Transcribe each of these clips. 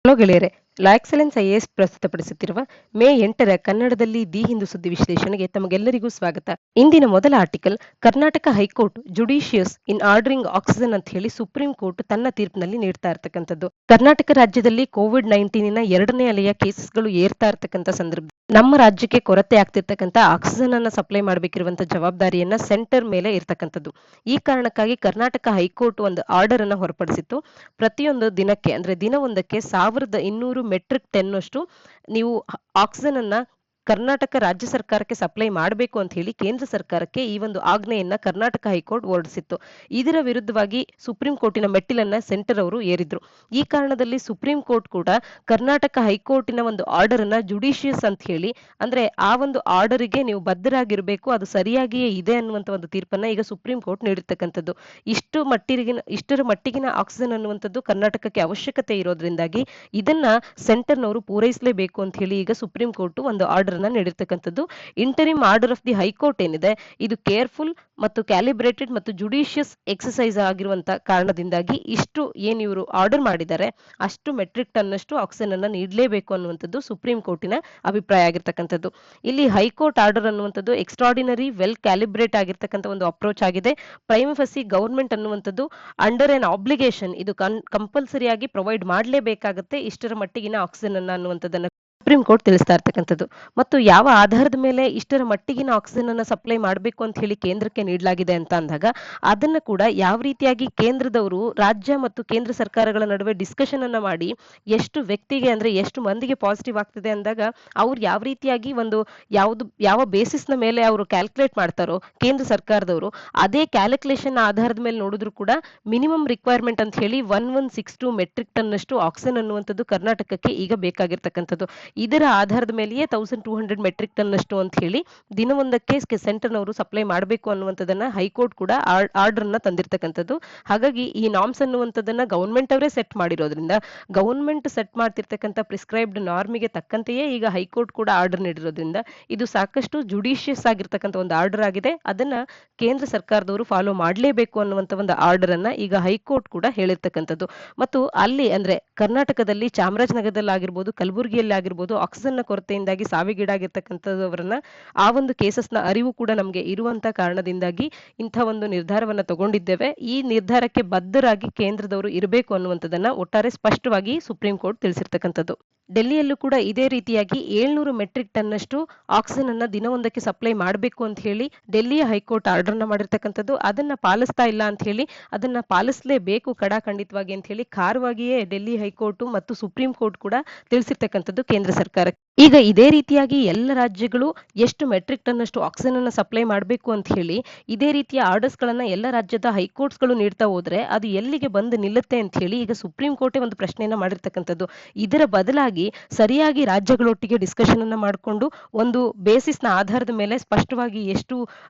Hello ಗೆಳೆಯರೆ, ಲಾ excellence IAS ಪ್ರಸ್ತುತಪಡಿಸುತ್ತಿರುವ May 8ರ ಕನ್ನಡದಲ್ಲಿ the Hindu ಸುದ್ದಿ ವಿಶ್ಲೇಷಣೆಗೆ ತಮಗೆಲ್ಲರಿಗೂ ಸ್ವಾಗತ. ಇಂದಿನ ಮೊದಲ ಆರ್ಟಿಕಲ್, ಕರ್ನಾಟಕ ಹೈಕೋರ್ಟ್ ಜುಡಿಷಿಯಸ್ ಇನ್ ಆರ್ಡರಿಂಗ್ ಆಕ್ಸಿಜನ್ ಅಂತ ಹೇಳಿ ಸುಪ್ರೀಂ ಕೋರ್ಟ್ ತನ್ನ ತೀರ್ಪಿನಲ್ಲಿ ನೀಡ್ತಾ ಇರತಕ್ಕಂಥದ್ದು. ಕರ್ನಾಟಕ ರಾಜ್ಯದಲ್ಲಿ ಕೋವಿಡ್-19ನ ಎರಡನೇ ಅಲೆಯ ಕೇಸಸ್ಗಳು ಏರ್ತಾ ಇರತಕ್ಕಂಥ ಸಂದರ್ಭ ನಮ್ಮ ರಾಜ್ಯಕ್ಕೆ ಕೊರತೆ ಆಗ್ತಿರ್ತಕ್ಕಂಥ ಆಕ್ಸಿಜನ್ ಅನ್ನ ಸಪ್ಲೈ ಮಾಡಬೇಕಿರುವಂತ ಜವಾಬ್ದಾರಿಯನ್ನ ಸೆಂಟರ್ ಮೇಲೆ ಇರ್ತಕ್ಕಂಥದ್ದು. ಈ ಕಾರಣಕ್ಕಾಗಿ ಕರ್ನಾಟಕ ಹೈಕೋರ್ಟ್ ಒಂದು ಆರ್ಡರ್ ಅನ್ನ ಹೊರಪಡಿಸಿತ್ತು. ಪ್ರತಿಯೊಂದು ದಿನಕ್ಕೆ ಅಂದ್ರೆ ದಿನವೊಂದಕ್ಕೆ 1200 ಮೆಟ್ರಿಕ್ ಟನ್ ಅಷ್ಟು ನೀವು ಆಕ್ಸಿಜನ್ ಅನ್ನ ಕರ್ನಾಟಕ ರಾಜ್ಯ ಸರ್ಕಾರಕ್ಕೆ ಸಪ್ಲೈ ಮಾಡಬೇಕು ಅಂತ ಹೇಳಿ ಕೇಂದ್ರ ಸರ್ಕಾರಕ್ಕೆ ಈ ಒಂದು ಆಜ್ಞೆಯನ್ನ ಕರ್ನಾಟಕ ಹೈಕೋರ್ಟ್ ಹೊರಡಿಸಿತ್ತು. ಇದರ ವಿರುದ್ಧವಾಗಿ ಸುಪ್ರೀಂ ಕೋರ್ಟಿನ ಮೆಟ್ಟಿಲನ್ನ ಸೆಂಟರ್ ಅವರು ಏರಿದ್ರು. ಈ ಕಾರಣದಲ್ಲಿ ಸುಪ್ರೀಂ ಕೋರ್ಟ್ ಕೂಡ ಕರ್ನಾಟಕ ಹೈಕೋರ್ಟಿನ ಒಂದು ಆರ್ಡರ್ ಅನ್ನ ಜುಡಿಷಿಯಸ್ ಅಂತ ಹೇಳಿ, ಅಂದ್ರೆ ಆ ಒಂದು ಆರ್ಡರ್ಗೆ ನೀವು ಬದ್ಧರಾಗಿರ್ಬೇಕು, ಅದು ಸರಿಯಾಗಿಯೇ ಇದೆ ಅನ್ನುವಂತ ಒಂದು ತೀರ್ಪನ್ನ ಈಗ ಸುಪ್ರೀಂ ಕೋರ್ಟ್ ನೀಡಿರ್ತಕ್ಕಂಥದ್ದು. ಇಷ್ಟರ ಮಟ್ಟಿಗಿನ ಆಕ್ಸಿಜನ್ ಅನ್ನುವಂಥದ್ದು ಕರ್ನಾಟಕಕ್ಕೆ ಅವಶ್ಯಕತೆ ಇರೋದ್ರಿಂದಾಗಿ ಇದನ್ನ ಸೆಂಟರ್ನವರು ಪೂರೈಸಲೇಬೇಕು ಅಂತ ಹೇಳಿ ಈಗ ಸುಪ್ರೀಂ ಕೋರ್ಟ್ ಒಂದು ಆರ್ಡರ್ ಅನ್ನ ನೀಡಿರ್ತಕ್ಕಂಥದ್ದು. Interim order of the high court ಏನಿದೆ, ಇದು ಕೇರ್ಫುಲ್ ಮತ್ತು ಕ್ಯಾಲಿಬ್ರೇಟೆಡ್ ಮತ್ತು ಜುಡಿಷಿಯಸ್ ಎಕ್ಸಸೈಸ್ ಆಗಿರುವಂತ ಕಾರಣದಿಂದಾಗಿ ಇಷ್ಟು ಏನ್ ಇವರು ಆರ್ಡರ್ ಮಾಡಿದ್ದಾರೆ ಅಷ್ಟು ಮೆಟ್ರಿಕ್ ಟನ್ ಅಷ್ಟು ಆಕ್ಸಿಜನ್ ಅನ್ನ ನೀಡಲೇಬೇಕು ಅನ್ನುವಂಥದ್ದು ಸುಪ್ರೀಂ ಕೋರ್ಟಿನ ಅಭಿಪ್ರಾಯ ಆಗಿರ್ತಕ್ಕಂಥದ್ದು. ಇಲ್ಲಿ ಹೈಕೋರ್ಟ್ ಆರ್ಡರ್ ಅನ್ನುವಂಥದ್ದು ಎಕ್ಸ್ಟ್ರಾರ್ಡಿನರಿ ವೆಲ್ ಕ್ಯಾಲಿಬ್ರೇಟ್ ಆಗಿರ್ತಕ್ಕಂಥ ಒಂದು ಅಪ್ರೋಚ್ ಆಗಿದೆ. ಪ್ರೈಮಫಸಿ ಗವರ್ಮೆಂಟ್ ಅನ್ನುವಂಥದ್ದು ಅಂಡರ್ ಎನ್ ಆಬ್ಲಿಗೇಷನ್ ಇದು ಕಂಪಲ್ಸರಿ ಆಗಿ ಪ್ರೊವೈಡ್ ಮಾಡಲೇಬೇಕಾಗುತ್ತೆ ಇಷ್ಟರ ಮಟ್ಟಿಗಿನ ಆಕ್ಸಿಜನ್ ಅನ್ನ ಅನ್ನುವಂಥದ್ದನ್ನ ಸುಪ್ರೀಂ ಕೋರ್ಟ್ ತಿಳಿಸ್ತಾ ಇರ್ತಕ್ಕಂಥದ್ದು. ಮತ್ತು ಯಾವ ಆಧಾರದ ಮೇಲೆ ಇಷ್ಟರ ಮಟ್ಟಿಗಿನ ಆಕ್ಸಿಜನ್ ಅನ್ನ ಸಪ್ಲೈ ಮಾಡಬೇಕು ಅಂತ ಹೇಳಿ ಕೇಂದ್ರಕ್ಕೆ ನೀಡಲಾಗಿದೆ ಅಂತ ಅಂದಾಗ ಅದನ್ನ ಕೂಡ ಯಾವ ರೀತಿಯಾಗಿ ಕೇಂದ್ರದವರು ರಾಜ್ಯ ಮತ್ತು ಕೇಂದ್ರ ಸರ್ಕಾರಗಳ ನಡುವೆ ಡಿಸ್ಕಷನ್ ಅನ್ನ ಮಾಡಿ ಎಷ್ಟು ವ್ಯಕ್ತಿಗೆ ಅಂದ್ರೆ ಎಷ್ಟು ಮಂದಿಗೆ ಪಾಸಿಟಿವ್ ಆಗ್ತಿದೆ ಅಂದಾಗ ಅವ್ರು ಯಾವ ರೀತಿಯಾಗಿ ಒಂದು ಯಾವ ಬೇಸಿಸ್ ನ ಮೇಲೆ ಅವರು ಕ್ಯಾಲ್ಕುಲೇಟ್ ಮಾಡ್ತಾರೋ ಕೇಂದ್ರ ಸರ್ಕಾರದವರು, ಅದೇ ಕ್ಯಾಲ್ಕುಲೇಷನ್ ಆಧಾರದ ಮೇಲೆ ನೋಡಿದ್ರು ಕೂಡ ಮಿನಿಮಮ್ ರಿಕ್ವೈರ್ಮೆಂಟ್ ಅಂತ ಹೇಳಿ 1162 ಮೆಟ್ರಿಕ್ ಟನ್ ಅಷ್ಟು ಆಕ್ಸಿಜನ್ ಅನ್ನುವಂಥದ್ದು ಕರ್ನಾಟಕಕ್ಕೆ ಈಗ ಬೇಕಾಗಿರ್ತಕ್ಕಂಥದ್ದು. ಇದರ ಆಧಾರದ ಮೇಲೆಯೇ 1200 ಮೆಟ್ರಿಕ್ ಟನ್ ಅಷ್ಟು ಅಂತ ಹೇಳಿ ದಿನವೊಂದಕ್ಕೆ ಸೆಂಟರ್ನವರು ಸಪ್ಲೈ ಮಾಡಬೇಕು ಅನ್ನುವಂಥದ್ದನ್ನ ಹೈಕೋರ್ಟ್ ಕೂಡ ಆರ್ಡರ್ ಅನ್ನ ತಂದಿರ್ತಕ್ಕಂಥದ್ದು. ಹಾಗಾಗಿ ಈ ನಾರ್ಮ್ಸ್ ಅನ್ನುವಂಥದ್ದನ್ನ ಗವರ್ಮೆಂಟ್ ಅವರೇ ಸೆಟ್ ಮಾಡಿರೋದ್ರಿಂದ ಗವರ್ಮೆಂಟ್ ಸೆಟ್ ಮಾಡ್ತಿರ್ತಕ್ಕಂಥ ಪ್ರಿಸ್ಕ್ರೈಬ್ಡ್ ನಾರ್ಮಿಗೆ ತಕ್ಕಂತೆಯೇ ಈಗ ಹೈಕೋರ್ಟ್ ಕೂಡ ಆರ್ಡರ್ ನೀಡಿರೋದ್ರಿಂದ ಇದು ಸಾಕಷ್ಟು ಜುಡಿಷಿಯಸ್ ಆಗಿರ್ತಕ್ಕಂಥ ಒಂದು ಆರ್ಡರ್ ಆಗಿದೆ. ಅದನ್ನ ಕೇಂದ್ರ ಸರ್ಕಾರದವರು ಫಾಲೋ ಮಾಡಲೇಬೇಕು ಅನ್ನುವಂಥ ಒಂದು ಆರ್ಡರ್ ಅನ್ನ ಈಗ ಹೈಕೋರ್ಟ್ ಕೂಡ ಹೇಳಿರ್ತಕ್ಕಂಥದ್ದು. ಮತ್ತು ಅಲ್ಲಿ ಅಂದ್ರೆ ಕರ್ನಾಟಕದಲ್ಲಿ ಚಾಮರಾಜನಗರದಲ್ಲಿ ಆಗಿರ್ಬೋದು, ಕಲಬುರಗಿಯಲ್ಲಿ ಆಗಿರ್ಬೋದು ಆಕ್ಸಿಜನ್ ನ ಕೊರತೆಯಿಂದಾಗಿ ಸಾವಿಗೀಡಾಗಿರ್ತಕ್ಕಂಥವರನ್ನ ಆ ಒಂದು ಕೇಸಸ್ ನ ಅರಿವು ಕೂಡ ನಮಗೆ ಇರುವಂತ ಕಾರಣದಿಂದಾಗಿ ಇಂಥ ಒಂದು ನಿರ್ಧಾರವನ್ನ ತಗೊಂಡಿದ್ದೇವೆ. ಈ ನಿರ್ಧಾರಕ್ಕೆ ಬದ್ಧರಾಗಿ ಕೇಂದ್ರದವರು ಇರಬೇಕು ಅನ್ನುವಂಥದ್ದನ್ನ ಒಟ್ಟಾರೆ ಸ್ಪಷ್ಟವಾಗಿ ಸುಪ್ರೀಂ ಕೋರ್ಟ್ ತಿಳಿಸಿರ್ತಕ್ಕಂಥದ್ದು. ಡೆಲ್ಲಿಯಲ್ಲೂ ಕೂಡ ಇದೇ ರೀತಿಯಾಗಿ 700 ಮೆಟ್ರಿಕ್ ಟನ್ ಅಷ್ಟು ಆಕ್ಸಿಜನ್ ಅನ್ನ ದಿನವೊಂದಕ್ಕೆ ಸಪ್ಲೈ ಮಾಡಬೇಕು ಅಂತ ಹೇಳಿ ಡೆಲ್ಲಿಯ ಹೈಕೋರ್ಟ್ ಆರ್ಡರ್ ನ ಮಾಡಿರ್ತಕ್ಕಂಥದ್ದು. ಅದನ್ನ ಪಾಲಿಸ್ತಾ ಇಲ್ಲ ಅಂತ ಹೇಳಿ ಅದನ್ನ ಪಾಲಿಸಲೇಬೇಕು ಕಡಾಖಂಡಿತವಾಗಿ ಅಂತ ಹೇಳಿ ಖಾರವಾಗಿಯೇ ಡೆಲ್ಲಿ ಹೈಕೋರ್ಟ್ ಮತ್ತು ಸುಪ್ರೀಂ ಕೋರ್ಟ್ ಕೂಡ ತಿಳಿಸಿರ್ತಕ್ಕಂಥದ್ದು ಕೇಂದ್ರ ಸರ್ಕಾರಕ್ಕೆ. ಈಗ ಇದೇ ರೀತಿಯಾಗಿ ಎಲ್ಲ ರಾಜ್ಯಗಳು ಎಷ್ಟು ಮೆಟ್ರಿಕ್ ಟನ್ ಅಷ್ಟು ಆಕ್ಸಿಜನ್ ಅನ್ನ ಸಪ್ಲೈ ಮಾಡಬೇಕು ಅಂತ ಹೇಳಿ ಇದೇ ರೀತಿಯ ಆರ್ಡರ್ಸ್ ಗಳನ್ನ ಎಲ್ಲ ರಾಜ್ಯದ ಹೈಕೋರ್ಟ್ಸ್ ಗಳು ನೀಡ್ತಾ ಹೋದ್ರೆ ಅದು ಎಲ್ಲಿಗೆ ಬಂದು ನಿಲ್ಲುತ್ತೆ ಅಂತ ಹೇಳಿ ಈಗ ಸುಪ್ರೀಂ ಕೋರ್ಟೇ ಒಂದು ಪ್ರಶ್ನೆಯನ್ನ ಮಾಡಿರ್ತಕ್ಕಂಥದ್ದು. ಇದರ ಬದಲಾಗಿ ಸರಿಯಾಗಿ ರಾಜ್ಯಗಳೊಟ್ಟಿಗೆ ಡಿಸ್ಕಷನ್ ಅನ್ನ ಮಾಡಿಕೊಂಡು ಒಂದು ಬೇಸಿಸ್ ನ ಆಧಾರದ ಮೇಲೆ ಸ್ಪಷ್ಟವಾಗಿ ಎಷ್ಟು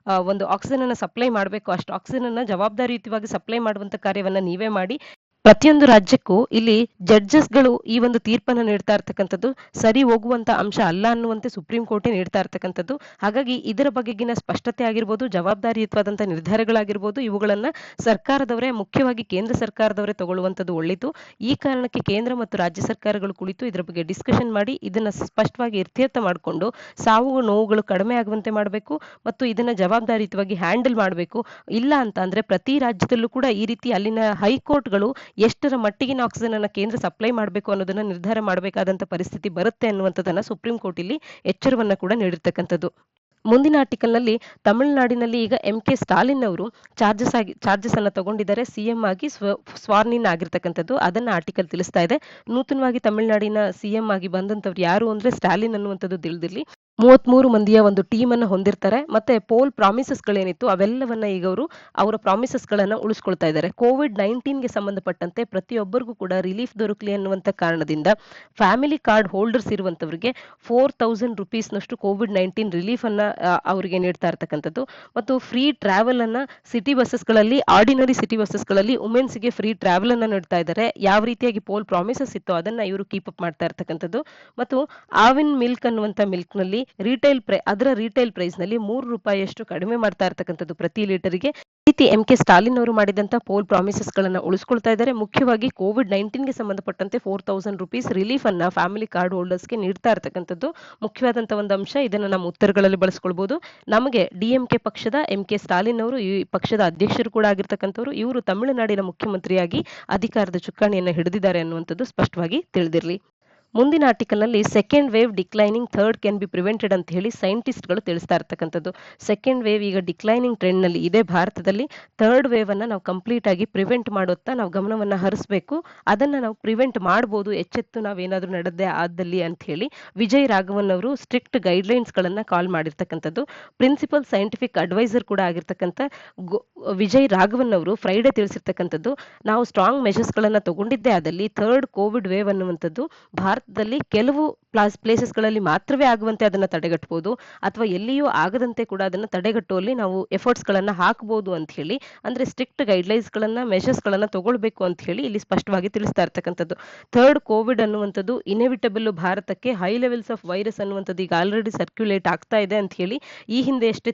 ಒಂದು ಆಕ್ಸಿಜನ್ ಅನ್ನ ಸಪ್ಲೈ ಮಾಡಬೇಕು ಅಷ್ಟು ಆಕ್ಸಿಜನ್ ಅನ್ನ ಜವಾಬ್ದಾರಿಯುತವಾಗಿ ಸಪ್ಲೈ ಮಾಡುವಂತ ಕಾರ್ಯವನ್ನ ನೀವೇ ಮಾಡಿ. ಪ್ರತಿಯೊಂದು ರಾಜ್ಯಕ್ಕೂ ಇಲ್ಲಿ ಜಡ್ಜಸ್ ಗಳು ಈ ಒಂದು ತೀರ್ಪನ್ನು ನೀಡ್ತಾ ಇರ್ತಕ್ಕಂಥದ್ದು ಸರಿ ಹೋಗುವಂತ ಅಂಶ ಅಲ್ಲ ಅನ್ನುವಂತೆ ಸುಪ್ರೀಂ ಕೋರ್ಟೇ ನೀಡ್ತಾ ಇರ್ತಕ್ಕಂಥದ್ದು. ಹಾಗಾಗಿ ಇದರ ಬಗೆಗಿನ ಸ್ಪಷ್ಟತೆ ಆಗಿರ್ಬೋದು, ಜವಾಬ್ದಾರಿಯುತವಾದಂತಹ ನಿರ್ಧಾರಗಳಾಗಿರ್ಬೋದು, ಇವುಗಳನ್ನ ಸರ್ಕಾರದವರೇ ಮುಖ್ಯವಾಗಿ ಕೇಂದ್ರ ಸರ್ಕಾರದವರೇ ತಗೊಳ್ಳುವಂಥದ್ದು ಒಳ್ಳೆಯದು. ಈ ಕಾರಣಕ್ಕೆ ಕೇಂದ್ರ ಮತ್ತು ರಾಜ್ಯ ಸರ್ಕಾರಗಳು ಕುಳಿತು ಇದರ ಬಗ್ಗೆ ಡಿಸ್ಕಷನ್ ಮಾಡಿ ಇದನ್ನ ಸ್ಪಷ್ಟವಾಗಿ ಇತ್ಯರ್ಥ ಮಾಡಿಕೊಂಡು ಸಾವು ನೋವುಗಳು ಕಡಿಮೆ ಆಗುವಂತೆ ಮಾಡಬೇಕು ಮತ್ತು ಇದನ್ನ ಜವಾಬ್ದಾರಿಯುತವಾಗಿ ಹ್ಯಾಂಡಲ್ ಮಾಡಬೇಕು. ಇಲ್ಲ ಅಂತ ಅಂದ್ರೆ ಪ್ರತಿ ರಾಜ್ಯದಲ್ಲೂ ಕೂಡ ಈ ರೀತಿ ಅಲ್ಲಿನ ಹೈಕೋರ್ಟ್ಗಳು ಎಷ್ಟರ ಮಟ್ಟಿಗಿನ ಆಕ್ಸಿಜನ್ ಅನ್ನ ಕೇಂದ್ರ ಸಪ್ಲೈ ಮಾಡಬೇಕು ಅನ್ನೋದನ್ನ ನಿರ್ಧಾರ ಮಾಡಬೇಕಾದಂತ ಪರಿಸ್ಥಿತಿ ಬರುತ್ತೆ ಅನ್ನುವಂಥದ್ದನ್ನ ಸುಪ್ರೀಂ ಕೋರ್ಟ್ ಇಲ್ಲಿ ಎಚ್ಚರವನ್ನ ಕೂಡ ನೀಡಿರ್ತಕ್ಕಂಥದ್ದು. ಮುಂದಿನ ಆರ್ಟಿಕಲ್ ನಲ್ಲಿ ತಮಿಳುನಾಡಿನಲ್ಲಿ ಈಗ MK ಸ್ಟಾಲಿನ್ ಅವರು ಚಾರ್ಜಸ್ ಅನ್ನ ತಗೊಂಡಿದ್ದಾರೆ. ಸಿಎಂ ಆಗಿ ಸ್ವಾರ್ನ್ ಇನ್ ಆಗಿರ್ತಕ್ಕಂಥದ್ದು ಅದನ್ನ ಆರ್ಟಿಕಲ್ ತಿಳಿಸ್ತಾ ಇದೆ. ನೂತನವಾಗಿ ತಮಿಳುನಾಡಿನ ಸಿಎಂ ಆಗಿ ಬಂದಂತವ್ರು ಯಾರು ಅಂದ್ರೆ ಸ್ಟಾಲಿನ್ ಅನ್ನುವಂಥದ್ದು ತಿಳಿದಿರ್ಲಿ. 33 ಮಂದಿಯ ಒಂದು ಟೀಮ್ ಅನ್ನ ಹೊಂದಿರ್ತಾರೆ. ಮತ್ತೆ ಪೋಲ್ ಪ್ರಾಮಿಸಸ್ ಗಳೇನಿತ್ತು ಅವೆಲ್ಲವನ್ನ ಈಗ ಅವರು ಅವರ ಪ್ರಾಮಿಸಸ್ ಗಳನ್ನ ಉಳಿಸ್ಕೊಳ್ತಾ ಇದ್ದಾರೆ. ಕೋವಿಡ್-19ಗೆ ಸಂಬಂಧಪಟ್ಟಂತೆ ಪ್ರತಿಯೊಬ್ಬರಿಗೂ ಕೂಡ ರಿಲೀಫ್ ದೊರಕಲಿ ಅನ್ನುವಂತ ಕಾರಣದಿಂದ ಫ್ಯಾಮಿಲಿ ಕಾರ್ಡ್ ಹೋಲ್ಡರ್ಸ್ ಇರುವಂತವರಿಗೆ 4000 rupees ನಷ್ಟು ಕೋವಿಡ್-19 ರಿಲೀಫ್ ಅನ್ನ ಅವರಿಗೆ ನೀಡ್ತಾ ಇರ್ತಕ್ಕಂಥದ್ದು. ಮತ್ತು ಫ್ರೀ ಟ್ರಾವೆಲ್ ಅನ್ನ ಸಿಟಿ ಬಸ್ಸಸ್ ಗಳಲ್ಲಿ, ಆರ್ಡಿನರಿ ಸಿಟಿ ಬಸ್ಸಸ್ ಗಳಲ್ಲಿ ವುಮೆನ್ಸ್ ಗೆ ಫ್ರೀ ಟ್ರಾವೆಲ್ ಅನ್ನ ನೀಡ್ತಾ ಇದ್ದಾರೆ. ಯಾವ ರೀತಿಯಾಗಿ ಪೋಲ್ ಪ್ರಾಮಿಸಸ್ ಇತ್ತು ಅದನ್ನ ಇವರು ಕೀಪ್ ಅಪ್ ಮಾಡ್ತಾ ಇರ್ತಕ್ಕಂಥದ್ದು. ಮತ್ತು ಆವಿನ್ ಮಿಲ್ಕ್ ಅನ್ನುವಂತ ಮಿಲ್ಕ್ ನಲ್ಲಿ ರಿಟೇಲ್ ಪ್ರೈಸ್ ನಲ್ಲಿ ₹3 ಕಡಿಮೆ ಮಾಡ್ತಾ ಇರ್ತಕ್ಕಂಥದ್ದು ಪ್ರತಿ ಲೀಟರ್ಗೆ. ರೀತಿ ಎಂ.ಕೆ. ಸ್ಟಾಲಿನ್ ಅವರು ಮಾಡಿದಂತ ಪೋಲ್ ಪ್ರಾಮಿಸಸ್ ಗಳನ್ನ ಉಳಿಸ್ಕೊಳ್ತಾ ಇದ್ದಾರೆ. ಮುಖ್ಯವಾಗಿ ಕೋವಿಡ್-19 ಗೆ ಸಂಬಂಧಪಟ್ಟಂತೆ ₹4,000 ರಿಲೀಫ್ ಅನ್ನ ಫ್ಯಾಮಿಲಿ ಕಾರ್ಡ್ ಹೋಲ್ಡರ್ಸ್‌ಗೆ ನೀಡ್ತಾ ಇರತಕ್ಕಂಥದ್ದು ಮುಖ್ಯವಾದಂತ ಒಂದು ಅಂಶ. ಇದನ್ನ ನಮ್ಮ ಉತ್ತರಗಳಲ್ಲಿ ಬಳಸ್ಕೊಳ್ಬಹುದು. ನಮಗೆ ಡಿಎಂಕೆ ಪಕ್ಷದ ಎಂ.ಕೆ. ಸ್ಟಾಲಿನ್ ಅವರು ಈ ಪಕ್ಷದ ಅಧ್ಯಕ್ಷರು ಕೂಡ ಆಗಿರ್ತಕ್ಕಂಥವ್ರು. ಇವರು ತಮಿಳುನಾಡಿನ ಮುಖ್ಯಮಂತ್ರಿಯಾಗಿ ಅಧಿಕಾರದ ಚುಕ್ಕಾಣಿಯನ್ನ ಹಿಡಿದಿದ್ದಾರೆ ಅನ್ನುವಂಥದ್ದು ಸ್ಪಷ್ಟವಾಗಿ ತಿಳಿದಿರಲಿ. ಮುಂದಿನ ಆರ್ಟಿಕಲ್‌ನಲ್ಲಿ second wave declining third can be prevented ಅಂತ ಹೇಳಿ ಸೈಂಟಿಸ್ಟ್‌ಗಳು ತಿಳಿಸ್ತಾ ಇರ್ತಕ್ಕಂಥದ್ದು. ಸೆಕೆಂಡ್ ವೇವ್ ಈಗ ಡಿಕ್ಲೈನಿಂಗ್ ಟ್ರೆಂಡ್‌ನಲ್ಲಿ ಇದೆ ಭಾರತದಲ್ಲಿ. ಥರ್ಡ್ ವೇವ್ ಅನ್ನ ನಾವು ಕಂಪ್ಲೀಟ್ ಆಗಿ ಪ್ರಿವೆಂಟ್ ಮಾಡುತ್ತಾ ನಾವು ಗಮನವನ್ನ ಹರಿಸಬೇಕು. ಅದನ್ನ ನಾವು ಪ್ರಿವೆಂಟ್ ಮಾಡಬಹುದು ಎಚ್ಚೆತ್ತು ನಾವೇನಾದ್ರೂ ನಡೆದೇ ಆದಲ್ಲಿ ಅಂತ ಹೇಳಿ ವಿಜಯ್ ರಾಘವನ್ ಅವರು ಸ್ಟ್ರಿಕ್ಟ್ ಗೈಡ್‌ಲೈನ್ಸ್‌ಗಳನ್ನ ಕಾಲ್ ಮಾಡಿರ್ತಕ್ಕಂಥದ್ದು. ಪ್ರಿನ್ಸಿಪಲ್ ಸೈಂಟಿಫಿಕ್ ಅಡ್ವೈಸರ್ ಕೂಡ ಆಗಿರ್ತಕ್ಕಂಥ ವಿಜಯ್ ರಾಘವನ್ ಅವರು ಫ್ರೈಡೆ ತಿಳಿಸಿರ್ತಕ್ಕಂಥದ್ದು, ನಾವು ಸ್ಟ್ರಾಂಗ್ ಮೆಷರ್ಸ್‌ಗಳನ್ನ ತಗೊಂಡಿದ್ದೇ ಆದಲ್ಲಿ ಥರ್ಡ್ ಕೋವಿಡ್ ವೇವ್ ಅನ್ನುವಂಥದ್ದು ಭಾರತದಲ್ಲಿ ಕೆಲವು ಪ್ಲೇಸಸ್ಗಳಲ್ಲಿ ಮಾತ್ರವೇ ಆಗುವಂತೆ ಅದನ್ನ ತಡೆಗಟ್ಟಬಹುದು ಅಥವಾ ಎಲ್ಲಿಯೂ ಆಗದಂತೆ ಕೂಡ ಅದನ್ನ ತಡೆಗಟ್ಟುವಲ್ಲಿ ನಾವು ಎಫರ್ಟ್ಸ್‌ಗಳನ್ನ ಹಾಕಬಹುದು ಅಂತ ಹೇಳಿ, ಅಂದ್ರೆ ಸ್ಟ್ರಿಕ್ಟ್ ಗೈಡ್ಲೈನ್ಸ್‌ಗಳನ್ನ ಮೆಷರ್ಸ್‌ಗಳನ್ನ ತಗೊಳ್ಬೇಕು ಅಂತ ಹೇಳಿ ಇಲ್ಲಿ ಸ್ಪಷ್ಟವಾಗಿ ತಿಳಿಸ್ತಾ ಇರ್ತಕ್ಕಂಥದ್ದು. ಥರ್ಡ್ ಕೋವಿಡ್ ಅನ್ನುವಂಥದ್ದು ಇನೆವಿಟಬಲ್ ಭಾರತಕ್ಕೆ ಹೈ ಲೆವೆಲ್ಸ್ ಆಫ್ ವೈರಸ್ ಅನ್ನುವಂಥದ್ದು ಈಗ ಆಲ್ರೆಡಿ ಸರ್ಕ್ಯುಲೇಟ್ ಆಗ್ತಾ ಇದೆ ಅಂತ ಹೇಳಿ ಈ ಹಿಂದೆ ಅಷ್ಟೇ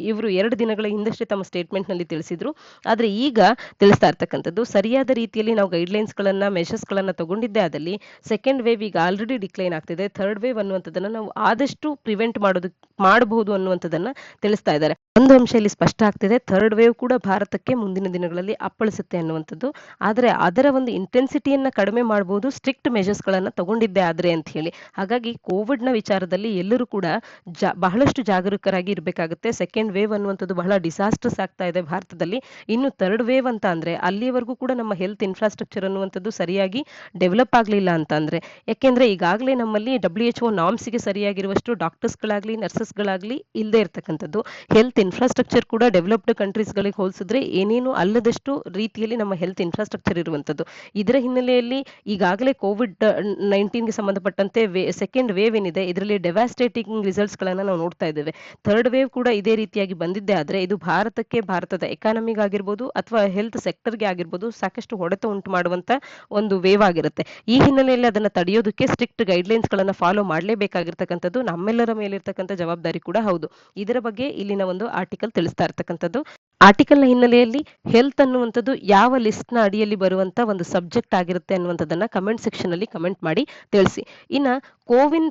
ಇವರು 2 ದಿನಗಳ ಹಿಂದಷ್ಟೇ ತಮ್ಮ ಸ್ಟೇಟ್ಮೆಂಟ್ ನಲ್ಲಿ ತಿಳಿಸಿದ್ರು. ಆದ್ರೆ ಈಗ ತಿಳಿಸ್ತಾ ಇರ್ತಕ್ಕಂಥದ್ದು ಸರಿಯಾದ ರೀತಿಯಲ್ಲಿ ನಾವು ಗೈಡ್ಲೈನ್ಸ್‌ಗಳನ್ನ ಮೆಷರ್ಸ್‌ಗಳನ್ನ ತಗೊಂಡಿದ್ದೇ ಆದಲ್ಲಿ ಸೆಕೆಂಡ್ ವೇವ್ ಈಗ ಆಲ್ರೆಡಿ ಡಿಕ್ಲೈನ್ ಆಗ್ತಿದೆ. ಥರ್ಡ್ ವೇವ್ ಅನ್ನುವಂಥದ್ದನ್ನ ನಾವು ಆದಷ್ಟು ಪ್ರಿವೆಂಟ್ ಮಾಡಬಹುದು ಅನ್ನುವಂಥದ್ದನ್ನ ತಿಳಿಸ್ತಾ ಇದ್ದಾರೆ. ಒಂದು ಅಂಶ ಇಲ್ಲಿ ಸ್ಪಷ್ಟ ಆಗ್ತಿದೆ, ಥರ್ಡ್ ವೇವ್ ಕೂಡ ಭಾರತಕ್ಕೆ ಮುಂದಿನ ದಿನಗಳಲ್ಲಿ ಅಪ್ಪಳಿಸುತ್ತೆ ಅನ್ನುವಂಥದ್ದು. ಆದ್ರೆ ಅದರ ಒಂದು ಇಂಟೆನ್ಸಿಟಿಯನ್ನ ಕಡಿಮೆ ಮಾಡಬಹುದು ಸ್ಟ್ರಿಕ್ಟ್ ಮೆಷರ್ಸ್ ಗಳನ್ನ ತಗೊಂಡಿದ್ದೆ ಆದ್ರೆ ಅಂತ ಹೇಳಿ. ಹಾಗಾಗಿ ಕೋವಿಡ್ ನ ವಿಚಾರದಲ್ಲಿ ಎಲ್ಲರೂ ಕೂಡ ಬಹಳಷ್ಟು ಜಾಗರೂಕರಾಗಿ ಇರಬೇಕಾಗುತ್ತೆ. ಸೆಕೆಂಡ್ ವೇವ್ ಅನ್ನುವಂಥದ್ದು ಬಹಳ ಡಿಸಾಸ್ಟರ್ಸ್ ಆಗ್ತಾ ಇದೆ ಭಾರತದಲ್ಲಿ. ಇನ್ನು ಥರ್ಡ್ ವೇವ್ ಅಂತ ಅಂದ್ರೆ ಅಲ್ಲಿವರೆಗೂ ಕೂಡ ನಮ್ಮ ಹೆಲ್ತ್ ಇನ್ಫ್ರಾಸ್ಟ್ರಕ್ಚರ್ ಅನ್ನುವಂಥದ್ದು ಸರಿಯಾಗಿ ಡೆವಲಪ್ ಆಗ್ಲಿಲ್ಲ ಅಂತ ಅಂದ್ರೆ, ಯಾಕೆಂದ್ರೆ ಈಗಾಗಲೇ ನಮ್ಮಲ್ಲಿ WHO ನಾರ್ಮ್ಸ್ಗೆ ಸರಿಯಾಗಿರುವಷ್ಟು ಡಾಕ್ಟರ್ಸ್ಗಳಾಗ್ಲಿ ನರ್ಸಸ್ಗಳಾಗ್ಲಿ ಇಲ್ಲದೆ ಇರ್ತಕ್ಕಂಥದ್ದು. ಹೆಲ್ತ್ ಇನ್ಫ್ರಾಸ್ಟ್ರಕ್ಚರ್ ಕೂಡ ಡೆವಲಪ್ಡ್ ಕಂಟ್ರೀಸ್ಗಳಿಗೆ ಹೋಲಿಸಿದ್ರೆ ಏನೇನು ಅಲ್ಲದಷ್ಟು ರೀತಿಯಲ್ಲಿ ನಮ್ಮ ಹೆಲ್ತ್ ಇನ್ಫ್ರಾಸ್ಟ್ರಕ್ಚರ್ ಇರುವಂಥದ್ದು. ಇದರ ಹಿನ್ನೆಲೆಯಲ್ಲಿ ಈಗಾಗಲೇ ಕೋವಿಡ್-19 ಗೆ ಸಂಬಂಧಪಟ್ಟಂತೆ ಸೆಕೆಂಡ್ ವೇವ್ ಏನಿದೆ ಇದರಲ್ಲಿ ಡೆವಾಸ್ಟೇಟಿಂಗ್ ರಿಸಲ್ಟ್ಸ್ ಗಳನ್ನ ನಾವು ನೋಡ್ತಾ ಇದ್ದೇವೆ. ಥರ್ಡ್ ವೇವ್ ಕೂಡ ಇದೇ ರೀತಿಯಾಗಿ ಬಂದಿದ್ದೆ ಆದ್ರೆ ಇದು ಭಾರತದ ಎಕಾನಮಿಗೆ ಆಗಿರ್ಬೋದು ಅಥವಾ ಹೆಲ್ತ್ ಸೆಕ್ಟರ್ಗೆ ಆಗಿರ್ಬೋದು ಸಾಕಷ್ಟು ಹೊಡೆತ ಉಂಟು ಮಾಡುವಂತ ಒಂದು ವೇವ್ ಆಗಿರುತ್ತೆ. ಈ ಹಿನ್ನೆಲೆಯಲ್ಲಿ ಅದನ್ನ ತಡೆಯೋದಕ್ಕೆ ಸ್ಟ್ರಿಕ್ಟ್ ಗೈಡ್ಲೈನ್ಸ್ ಗಳನ್ನ ಫಾಲೋ ಮಾಡಲೇಬೇಕಾಗಿರ್ತಕ್ಕಂಥದ್ದು ನಮ್ಮೆಲ್ಲರ ಮೇಲಿರ್ತಕ್ಕಂಥ ಜವಾಬ್ದಾರಿ ಕೂಡ ಹೌದು. ಇದರ ಬಗ್ಗೆ ಇಲ್ಲಿನ ಒಂದು ಆರ್ಟಿಕಲ್ ತಿಳಿಸ್ತಾ ಇರ್ತಕ್ಕಂಥದ್ದು. ಆರ್ಟಿಕಲ್ ನ ಹಿನ್ನೆಲೆಯಲ್ಲಿ ಹೆಲ್ತ್ ಅನ್ನುವಂಥದ್ದು ಯಾವ ಲಿಸ್ಟ್ ನ ಅಡಿಯಲ್ಲಿ ಬರುವಂತ ಒಂದು ಸಬ್ಜೆಕ್ಟ್ ಆಗಿರುತ್ತೆ ಅನ್ನುವಂಥದ್ದನ್ನ ಕಮೆಂಟ್ ಸೆಕ್ಷನ್ ಅಲ್ಲಿ ಕಮೆಂಟ್ ಮಾಡಿ ತಿಳಿಸಿ. ಇನ್ನ ಕೋವಿನ್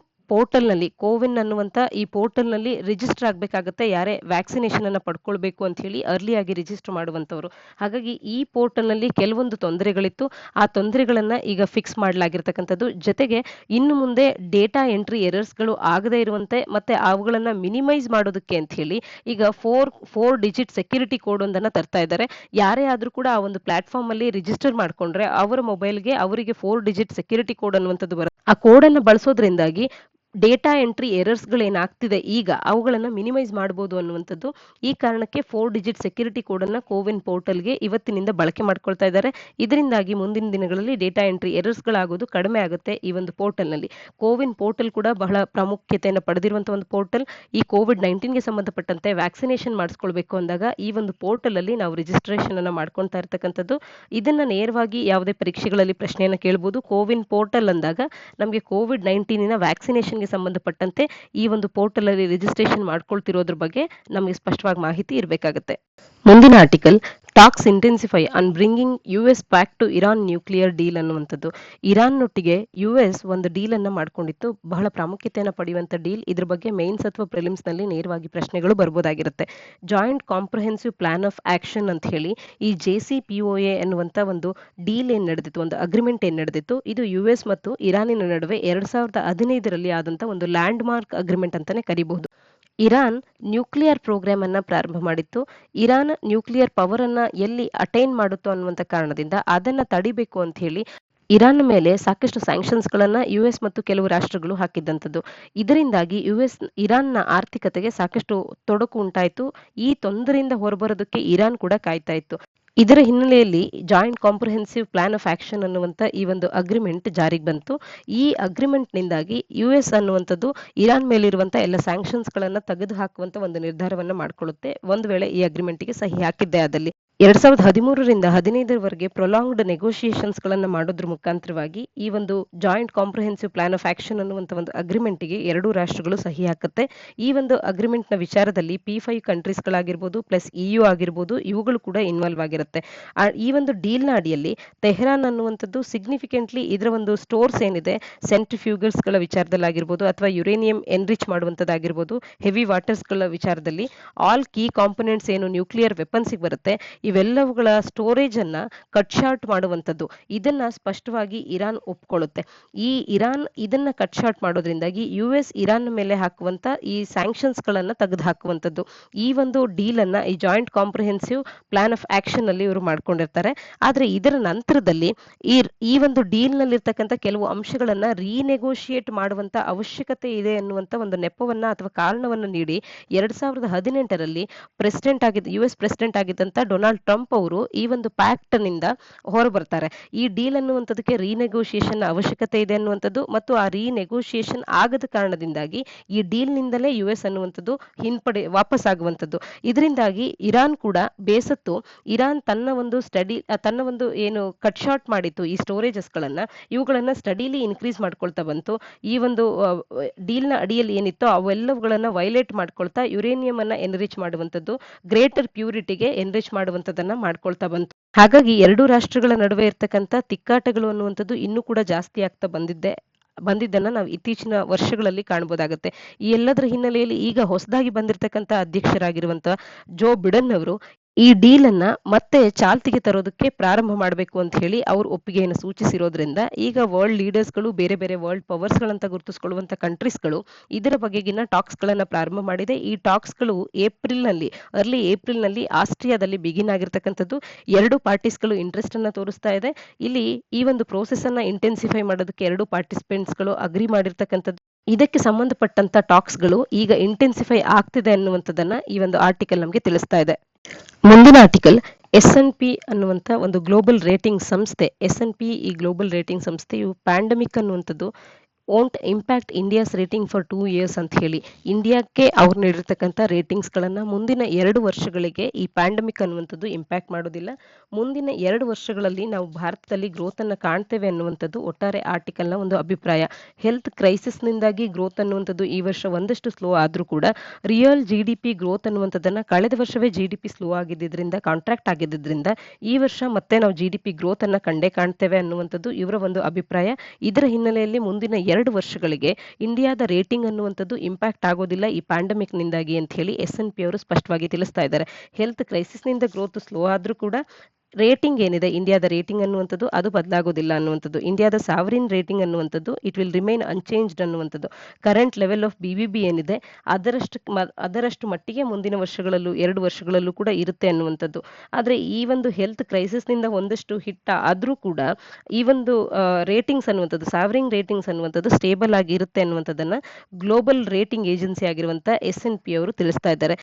ಅನ್ನುವಂತ ಈ ಪೋರ್ಟಲ್ ನಲ್ಲಿ ರಿಜಿಸ್ಟರ್ ಆಗ್ಬೇಕಾಗುತ್ತೆ ಯಾರೇ ವ್ಯಾಕ್ಸಿನೇಷನ್ ಅನ್ನ ಪಡ್ಕೊಳ್ಬೇಕು ಅಂತ ಹೇಳಿ ಅರ್ಲಿ ಆಗಿ ರಿಜಿಸ್ಟರ್ ಮಾಡುವಂತವ್ರು. ಹಾಗಾಗಿ ಈ ಪೋರ್ಟಲ್ ನಲ್ಲಿ ಕೆಲವೊಂದು ತೊಂದರೆಗಳಿತ್ತು, ಆ ತೊಂದರೆಗಳನ್ನ ಈಗ ಫಿಕ್ಸ್ ಮಾಡಲಾಗಿರ್ತಕ್ಕಂಥದ್ದು. ಜೊತೆಗೆ ಇನ್ನು ಮುಂದೆ ಡೇಟಾ ಎಂಟ್ರಿ ಎರರ್ಸ್ ಗಳು ಆಗದೇ ಇರುವಂತೆ ಮತ್ತೆ ಅವುಗಳನ್ನ ಮಿನಿಮೈಸ್ ಮಾಡೋದಕ್ಕೆ ಅಂತ ಹೇಳಿ ಈಗ 4 ಡಿಜಿಟ್ ಸೆಕ್ಯೂರಿಟಿ ಕೋಡ್ ಒಂದನ್ನ ತರ್ತಾ ಇದ್ದಾರೆ. ಯಾರೇ ಆದ್ರೂ ಕೂಡ ಆ ಒಂದು ಪ್ಲಾಟ್ಫಾರ್ಮ್ ಅಲ್ಲಿ ರಿಜಿಸ್ಟರ್ ಮಾಡ್ಕೊಂಡ್ರೆ ಅವರ ಮೊಬೈಲ್ಗೆ ಅವರಿಗೆ 4 ಡಿಜಿಟ್ ಸೆಕ್ಯೂರಿಟಿ ಕೋಡ್ ಅನ್ನುವಂಥದ್ದು ಬರುತ್ತೆ. ಆ ಕೋಡ್ ಅನ್ನು ಬಳಸೋದ್ರಿಂದಾಗಿ ಡೇಟಾ ಎಂಟ್ರಿ ಎರರ್ಸ್ ಗಳೇನಾಗ್ತಿದೆ ಈಗ ಅವುಗಳನ್ನ ಮಿನಿಮೈಸ್ ಮಾಡಬಹುದು ಅನ್ನುವಂಥದ್ದು. ಈ ಕಾರಣಕ್ಕೆ 4 ಡಿಜಿಟ್ ಸೆಕ್ಯೂರಿಟಿ ಕೋಡ್ ಅನ್ನ ಕೋವಿನ್ ಪೋರ್ಟಲ್ಗೆ ಇವತ್ತಿನಿಂದ ಬಳಕೆ ಮಾಡ್ಕೊಳ್ತಾ ಇದ್ದಾರೆ. ಇದರಿಂದಾಗಿ ಮುಂದಿನ ದಿನಗಳಲ್ಲಿ ಡೇಟಾ ಎಂಟ್ರಿ ಎರರ್ಸ್ ಗಳಾಗೋದು ಕಡಿಮೆ ಆಗುತ್ತೆ ಈ ಒಂದು ಪೋರ್ಟಲ್ ನಲ್ಲಿ. ಕೋವಿನ್ ಪೋರ್ಟಲ್ ಕೂಡ ಬಹಳ ಪ್ರಾಮುಖ್ಯತೆಯನ್ನು ಪಡೆದಿರುವಂತಹ ಒಂದು ಪೋರ್ಟಲ್. ಈ ಕೋವಿಡ್-19 ಗೆ ಸಂಬಂಧಪಟ್ಟಂತೆ ವ್ಯಾಕ್ಸಿನೇಷನ್ ಮಾಡಿಸ್ಕೊಳ್ಬೇಕು ಅಂದಾಗ ಈ ಒಂದು ಪೋರ್ಟಲ್ ಅಲ್ಲಿ ನಾವು ರಿಜಿಸ್ಟ್ರೇಷನ್ ಅನ್ನ ಮಾಡ್ಕೊಳ್ತಾ ಇರ್ತಕ್ಕಂಥದ್ದು. ಇದನ್ನ ನೇರವಾಗಿ ಯಾವುದೇ ಪರೀಕ್ಷೆಗಳಲ್ಲಿ ಪ್ರಶ್ನೆಯನ್ನ ಕೇಳಬಹುದು. ಕೋವಿನ್ ಪೋರ್ಟಲ್ ಅಂದಾಗ ನಮಗೆ ಕೋವಿಡ್-19 ವ್ಯಾಕ್ಸಿನೇಷನ್ ಸಂಬಂಧಪಟ್ಟಂತೆ ಈ ಒಂದು ಪೋರ್ಟಲ್ ಅಲ್ಲಿ ರಿಜಿಸ್ಟ್ರೇಷನ್ ಮಾಡ್ಕೊಳ್ತಿರೋದ್ರ ಬಗ್ಗೆ ನಮಗೆ ಸ್ಪಷ್ಟವಾಗಿ ಮಾಹಿತಿ ಇರಬೇಕಾಗುತ್ತೆ. ಮುಂದಿನ article talks intensify on bringing US back to Iran nuclear deal ಅನ್ನುವಂಥದ್ದು. ಇರಾನ್ನೊಟ್ಟಿಗೆ US ಒಂದು ಡೀಲ್ ಅನ್ನ ಮಾಡ್ಕೊಂಡಿತ್ತು, ಬಹಳ ಪ್ರಾಮುಖ್ಯತೆಯನ್ನು ಪಡೆಯುವಂತ ಡೀಲ್. ಇದ್ರ ಬಗ್ಗೆ ಮೇನ್ಸ್ ಅಥವಾ ಪ್ರಿಲಿಮ್ಸ್ ನಲ್ಲಿ ನೇರವಾಗಿ ಪ್ರಶ್ನೆಗಳು ಬರ್ಬೋದಾಗಿರುತ್ತೆ. Joint comprehensive plan of action ಅಂತ ಹೇಳಿ ಈ JCPOA ಅನ್ನುವಂತ ಒಂದು ಡೀಲ್ ಏನ್ ನಡೆದಿತ್ತು, ಒಂದು ಅಗ್ರಿಮೆಂಟ್ ಏನ್ ನಡೆದಿತ್ತು, ಇದು US ಮತ್ತು ಇರಾನಿನ ನಡುವೆ 2015ರಲ್ಲಿ ಆದಂತ ಒಂದು ಲ್ಯಾಂಡ್ ಮಾರ್ಕ್ ಅಗ್ರಿಮೆಂಟ್ ಅಂತಾನೆ ಕರಿಬಹುದು. ಇರಾನ್ ನ್ಯೂಕ್ಲಿಯರ್ ಪ್ರೋಗ್ರಾಮ್ ಅನ್ನ ಪ್ರಾರಂಭ ಮಾಡಿತ್ತು. ಇರಾನ್ ನ್ಯೂಕ್ಲಿಯರ್ ಪವರ್ ಅನ್ನ ಎಲ್ಲಿ ಅಟೈನ್ ಮಾಡುತ್ತೋ ಅನ್ನುವಂತ ಕಾರಣದಿಂದ ಅದನ್ನ ತಡಿಬೇಕು ಅಂತ ಹೇಳಿ ಇರಾನ್ ಮೇಲೆ ಸಾಕಷ್ಟು ಸ್ಯಾಂಕ್ಷನ್ಸ್ ಗಳನ್ನ US ಮತ್ತು ಕೆಲವು ರಾಷ್ಟ್ರಗಳು ಹಾಕಿದ್ದಂಥದ್ದು. ಇದರಿಂದಾಗಿ ಇರಾನ್ನ ಆರ್ಥಿಕತೆಗೆ ಸಾಕಷ್ಟು ತೊಡಕು ಉಂಟಾಯಿತು. ಈ ತೊಂದರೆಯಿಂದ ಹೊರಬರೋದಕ್ಕೆ ಇರಾನ್ ಕೂಡ ಕಾಯ್ತಾ ಇತ್ತು. ಇದರ ಹಿನ್ನೆಲೆಯಲ್ಲಿ joint comprehensive plan of action ಅನ್ನುವಂತ ಈ ಒಂದು ಅಗ್ರಿಮೆಂಟ್ ಜಾರಿಗೆ ಬಂತು. ಈ ಅಗ್ರಿಮೆಂಟ್ ನಿಂದಾಗಿ US ಅನ್ನುವಂಥದ್ದು ಇರಾನ್ ಮೇಲಿರುವಂತಹ ಎಲ್ಲ ಸ್ಯಾಂಕ್ಷನ್ಸ್ ಗಳನ್ನ ತೆಗೆದು ಹಾಕುವಂತ ಒಂದು ನಿರ್ಧಾರವನ್ನ ಮಾಡ್ಕೊಳ್ಳುತ್ತೆ ಒಂದು ವೇಳೆ ಈ ಅಗ್ರಿಮೆಂಟ್ಗೆ ಸಹಿ ಹಾಕಿದ್ದೇ ಆದಲ್ಲಿ. 2013ರಿಂದ 15ರವರೆಗೆ ಪ್ರೊಲಾಂಗ್ಡ್ ನೆಗೋಷಿಯೇಷನ್ಸ್ ಗಳನ್ನ ಮಾಡೋದ್ರ ಮುಖಾಂತರವಾಗಿ ಈ ಒಂದು joint comprehensive plan of action ಅನ್ನುವಂತ ಒಂದು ಅಗ್ರಿಮೆಂಟ್ಗೆ ಎರಡೂ ರಾಷ್ಟ್ರಗಳು ಸಹಿ ಹಾಕುತ್ತೆ. ಈ ಒಂದು ಅಗ್ರಿಮೆಂಟ್ ನ ವಿಚಾರದಲ್ಲಿ P5 ಕಂಟ್ರೀಸ್ ಗಳಾಗಿರ್ಬೋದು ಪ್ಲಸ್ EU ಆಗಿರ್ಬೋದು ಇವುಗಳು ಕೂಡ ಇನ್ವಾಲ್ವ್ ಆಗಿರುತ್ತೆ. ಈ ಒಂದು ಡೀಲ್ ನ ಅಡಿಯಲ್ಲಿ ತೆಹರಾನ್ ಅನ್ನುವಂಥದ್ದು ಸಿಗ್ನಿಫಿಕೆಂಟ್ಲಿ ಇದರ ಒಂದು ಸ್ಟೋರ್ಸ್ ಏನಿದೆ ಸೆಂಟ್ರಿಫ್ಯೂಗಲ್ಸ್ ಗಳ ವಿಚಾರದಲ್ಲಾಗಿರ್ಬೋದು ಅಥವಾ ಯುರೇನಿಯಂ ಎನ್ರಿಚ್ ಮಾಡುವಂತದ್ದಾಗಿರ್ಬೋದು ಹೆವಿ ವಾಟರ್ಸ್ ಗಳ ವಿಚಾರದಲ್ಲಿ ಆಲ್ ಕೀ ಕಾಂಪೊನೆಂಟ್ಸ್ ಏನು ನ್ಯೂಕ್ಲಿಯರ್ ವೆಪನ್ಸ್ ಬರುತ್ತೆ ಇವೆಲ್ಲವುಗಳ ಸ್ಟೋರೇಜ್ ಅನ್ನ ಕಟ್ ಶಾರ್ಟ್ ಮಾಡುವಂಥದ್ದು ಇದನ್ನ ಸ್ಪಷ್ಟವಾಗಿ ಇರಾನ್ ಒಪ್ಕೊಳ್ಳುತ್ತೆ. ಈ ಇರಾನ್ ಇದನ್ನ ಕಟ್ ಶಾರ್ಟ್ ಮಾಡೋದ್ರಿಂದಾಗಿ US ಇರಾನ್ ಮೇಲೆ ಹಾಕುವಂತ ಈ ಸ್ಯಾಂಕ್ಷನ್ಸ್ ಗಳನ್ನ ತೆಗೆದು ಹಾಕುವಂಥದ್ದು ಈ ಒಂದು ಡೀಲ್ ಅನ್ನ ಈ joint comprehensive plan of action ಅಲ್ಲಿ ಇವರು ಮಾಡ್ಕೊಂಡಿರ್ತಾರೆ. ಆದ್ರೆ ಇದರ ನಂತರದಲ್ಲಿ ಈ ಒಂದು ಡೀಲ್ ನಲ್ಲಿರ್ತಕ್ಕಂಥ ಕೆಲವು ಅಂಶಗಳನ್ನ ರೀನೆಗೋಷಿಯೇಟ್ ಮಾಡುವಂತ ಅವಶ್ಯಕತೆ ಇದೆ ಅನ್ನುವಂತ ಒಂದು ನೆಪವನ್ನ ಅಥವಾ ಕಾರಣವನ್ನು ನೀಡಿ 2018ರಲ್ಲಿ US ಪ್ರೆಸಿಡೆಂಟ್ ಆಗಿದ್ದಂತ ಡೊನಾಲ್ಡ್ ಟ್ರಂಪ್ ಅವರು ಈ ಒಂದು ಪ್ಯಾಕ್ಟ್ ನಿಂದ ಹೊರಬರ್ತಾರೆ. ಈ ಡೀಲ್ ಅನ್ನುವಂಥದ್ದಕ್ಕೆ ರೀನೆಗೋಷಿಯೇಷನ್ ಅವಶ್ಯಕತೆ ಇದೆ ಅನ್ನುವಂಥದ್ದು ಮತ್ತು ಆ ರೀನೆಗೋಷಿಯೇಷನ್ ಆಗದ ಕಾರಣದಿಂದಾಗಿ ಈ ಡೀಲ್ ನಿಂದಲೇ US ಅನ್ನುವಂಥದ್ದು ವಾಪಸ್ ಆಗುವಂಥದ್ದು. ಇದರಿಂದಾಗಿ ಇರಾನ್ ಕೂಡ ಬೇಸತ್ತು ಇರಾನ್ ತನ್ನ ಒಂದು ಏನು ಕಟ್ ಶಾರ್ಟ್ ಮಾಡಿತ್ತು ಈ ಸ್ಟೋರೇಜಸ್ ಗಳನ್ನ ಇವುಗಳನ್ನ ಸ್ಟಡಿಲಿ ಇನ್ಕ್ರೀಸ್ ಮಾಡ್ಕೊಳ್ತಾ ಬಂತು. ಈ ಒಂದು ಡೀಲ್ ನ ಅಡಿಯಲ್ಲಿ ಏನಿತ್ತೋ ಅವೆಲ್ಲವುಗಳನ್ನ ವೈಲೇಟ್ ಮಾಡ್ಕೊಳ್ತಾ ಯುರೇನಿಯಂ ಅನ್ನ ಎನ್ರಿಚ್ ಮಾಡುವಂಥದ್ದು ಗ್ರೇಟರ್ ಪ್ಯೂರಿಟಿಗೆ ಎನ್ರಿಚ್ ಮಾಡುವಂಥದ್ದನ್ನ ಮಾಡ್ಕೊಳ್ತಾ ಬಂತು. ಹಾಗಾಗಿ ಎರಡೂ ರಾಷ್ಟ್ರಗಳ ನಡುವೆ ಇರ್ತಕ್ಕಂಥ ತಿಕ್ಕಾಟಗಳು ಅನ್ನುವಂಥದ್ದು ಇನ್ನೂ ಕೂಡ ಜಾಸ್ತಿ ಆಗ್ತಾ ಬಂದಿದ್ದನ್ನ ನಾವು ಇತ್ತೀಚಿನ ವರ್ಷಗಳಲ್ಲಿ ಕಾಣಬಹುದಾಗುತ್ತೆ. ಈ ಎಲ್ಲದರ ಹಿನ್ನೆಲೆಯಲ್ಲಿ ಈಗ ಹೊಸದಾಗಿ ಬಂದಿರತಕ್ಕಂಥ ಅಧ್ಯಕ್ಷರಾಗಿರುವಂತ ಜೋ ಬಿಡನ್ ಅವರು ಈ ಡೀಲ್ ಅನ್ನ ಮತ್ತೆ ಚಾಲ್ತಿಗೆ ತರೋದಕ್ಕೆ ಪ್ರಾರಂಭ ಮಾಡಬೇಕು ಅಂತ ಹೇಳಿ ಅವರು ಒಪ್ಪಿಗೆಯನ್ನು ಸೂಚಿಸಿರೋದ್ರಿಂದ ಈಗ ವರ್ಲ್ಡ್ ಲೀಡರ್ಸ್ ಗಳು ಬೇರೆ ಬೇರೆ ವರ್ಲ್ಡ್ ಪವರ್ಸ್ ಗಳಂತ ಗುರುತಿಸಿಕೊಳ್ಳುವಂತ ಕಂಟ್ರೀಸ್ ಗಳು ಇದರ ಬಗೆಗಿನ ಟಾಕ್ಸ್ ಗಳನ್ನ ಪ್ರಾರಂಭ ಮಾಡಿದೆ. ಈ ಟಾಕ್ಸ್ ಗಳು ಅರ್ಲಿ ಏಪ್ರಿಲ್ ನಲ್ಲಿ ಆಸ್ಟ್ರಿಯಾದಲ್ಲಿ ಬಿಗಿನ್ ಆಗಿರ್ತಕ್ಕಂಥದ್ದು. ಎರಡು ಪಾರ್ಟೀಸ್ ಗಳು ಇಂಟ್ರೆಸ್ಟ್ ಅನ್ನ ತೋರಿಸ್ತಾ ಇದೆ. ಇಲ್ಲಿ ಈ ಒಂದು ಪ್ರೋಸೆಸ್ ಅನ್ನ ಇಂಟೆನ್ಸಿಫೈ ಮಾಡೋದಕ್ಕೆ ಎರಡು ಪಾರ್ಟಿಸಿಪೆಂಟ್ಸ್ ಗಳು ಅಗ್ರಿ ಮಾಡಿರ್ತಕ್ಕಂಥದ್ದು. ಇದಕ್ಕೆ ಸಂಬಂಧಪಟ್ಟಂತ ಟಾಕ್ಸ್ ಗಳು ಈಗ ಇಂಟೆನ್ಸಿಫೈ ಆಗ್ತಿದೆ ಅನ್ನುವಂಥದ್ದನ್ನ ಈ ಒಂದು ಆರ್ಟಿಕಲ್ ನಮಗೆ ತಿಳಿಸ್ತಾ ಇದೆ. ಮುಂದಿನ ಆರ್ಟಿಕಲ್ S&P ಅನ್ನುವಂಥ ಒಂದು ಗ್ಲೋಬಲ್ ರೇಟಿಂಗ್ ಸಂಸ್ಥೆ. S&P ಈ ಗ್ಲೋಬಲ್ ರೇಟಿಂಗ್ ಸಂಸ್ಥೆಯು ಪ್ಯಾಂಡಮಿಕ್ ಅನ್ನುವಂಥದ್ದು won't impact India's rating for 2 years ಅಂತ ಹೇಳಿ ಇಂಡಿಯಾಕ್ಕೆ ಅವ್ರು ನೀಡಿರ್ತಕ್ಕಂಥ ರೇಟಿಂಗ್ಸ್ ಗಳನ್ನ ಮುಂದಿನ 2 ವರ್ಷಗಳಿಗೆ ಈ ಪ್ಯಾಂಡಮಿಕ್ ಅನ್ನುವಂಥದ್ದು ಇಂಪ್ಯಾಕ್ಟ್ ಮಾಡೋದಿಲ್ಲ. ಮುಂದಿನ 2 ವರ್ಷಗಳಲ್ಲಿ ನಾವು ಭಾರತದಲ್ಲಿ ಗ್ರೋತ್ ಅನ್ನ ಕಾಣ್ತೇವೆ ಅನ್ನುವಂಥದ್ದು ಒಟ್ಟಾರೆ ಆರ್ಟಿಕಲ್ ನ ಒಂದು ಅಭಿಪ್ರಾಯ. ಹೆಲ್ತ್ ಕ್ರೈಸಿಸ್ ನಿಂದಾಗಿ ಗ್ರೋತ್ ಅನ್ನುವಂಥದ್ದು ಈ ವರ್ಷ ಒಂದಷ್ಟು ಸ್ಲೋ ಆದ್ರೂ ಕೂಡ ರಿಯಲ್ GDP ಗ್ರೋತ್ ಅನ್ನುವಂಥದ್ದನ್ನ ಕಳೆದ ವರ್ಷವೇ GDP ಸ್ಲೋ ಆಗಿದ್ದರಿಂದ ಕಾಂಟ್ರಾಕ್ಟ್ ಆಗಿದ್ದರಿಂದ ಈ ವರ್ಷ ಮತ್ತೆ ನಾವು GDP ಗ್ರೋತ್ ಅನ್ನ ಕಂಡೇ ಕಾಣ್ತೇವೆ ಅನ್ನುವಂಥದ್ದು ಇವರ ಒಂದು ಅಭಿಪ್ರಾಯ. ಇದರ ಹಿನ್ನೆಲೆಯಲ್ಲಿ ಮುಂದಿನ 2 ವರ್ಷಗಳಿಗೆ ಇಂಡಿಯಾದ ರೇಟಿಂಗ್ ಅನ್ನುವಂಥದ್ದು ಇಂಪ್ಯಾಕ್ಟ್ ಆಗೋದಿಲ್ಲ ಈ ಪ್ಯಾಂಡಮಿಕ್ ನಿಂದಾಗಿ ಅಂತ ಹೇಳಿ S&P ಅವರು ಸ್ಪಷ್ಟವಾಗಿ ತಿಳಿಸ್ತಾ ಇದ್ದಾರೆ. ಹೆಲ್ತ್ ಕ್ರೈಸಿಸ್ ನಿಂದ ಗ್ರೋತ್ ಸ್ಲೋ ಆದ್ರೂ ಕೂಡ ರೇಟಿಂಗ್ ಏನಿದೆ ಇಂಡಿಯಾದ ರೇಟಿಂಗ್ ಅನ್ನುವಂಥದ್ದು ಅದು ಬದಲಾಗೋದಿಲ್ಲ ಅನ್ನುವಂಥದ್ದು. ಇಂಡಿಯಾದ ಸಾವರಿನ್ ರೇಟಿಂಗ್ ಅನ್ನುವಂಥದ್ದು ಇಟ್ ವಿಲ್ ರಿಮೈನ್ ಅನ್ಚೇಂಜ್ಡ್ ಅನ್ನುವಂಥದ್ದು. ಕರೆಂಟ್ ಲೆವೆಲ್ ಆಫ್ BBB ಏನಿದೆ ಅದರಷ್ಟು ಮಟ್ಟಿಗೆ ಮುಂದಿನ ವರ್ಷಗಳಲ್ಲೂ 2 ವರ್ಷಗಳಲ್ಲೂ ಕೂಡ ಇರುತ್ತೆ ಅನ್ನುವಂಥದ್ದು. ಆದ್ರೆ ಈ ಒಂದು ಹೆಲ್ತ್ ಕ್ರೈಸಿಸ್ ನಿಂದ ಒಂದಷ್ಟು ಹಿಟ್ ಆದ್ರೂ ಕೂಡ ಈ ಒಂದು ರೇಟಿಂಗ್ಸ್ ಅನ್ನುವಂಥದ್ದು ಸಾವರಿನ್ ರೇಟಿಂಗ್ಸ್ ಅನ್ನುವಂಥದ್ದು ಸ್ಟೇಬಲ್ ಆಗಿ ಇರುತ್ತೆ ಅನ್ನುವಂಥದ್ದನ್ನ ಗ್ಲೋಬಲ್ ರೇಟಿಂಗ್ ಏಜೆನ್ಸಿ ಆಗಿರುವಂತ S&P ಅವರು ತಿಳಿಸ್ತಾ ಇದ್ದಾರೆ.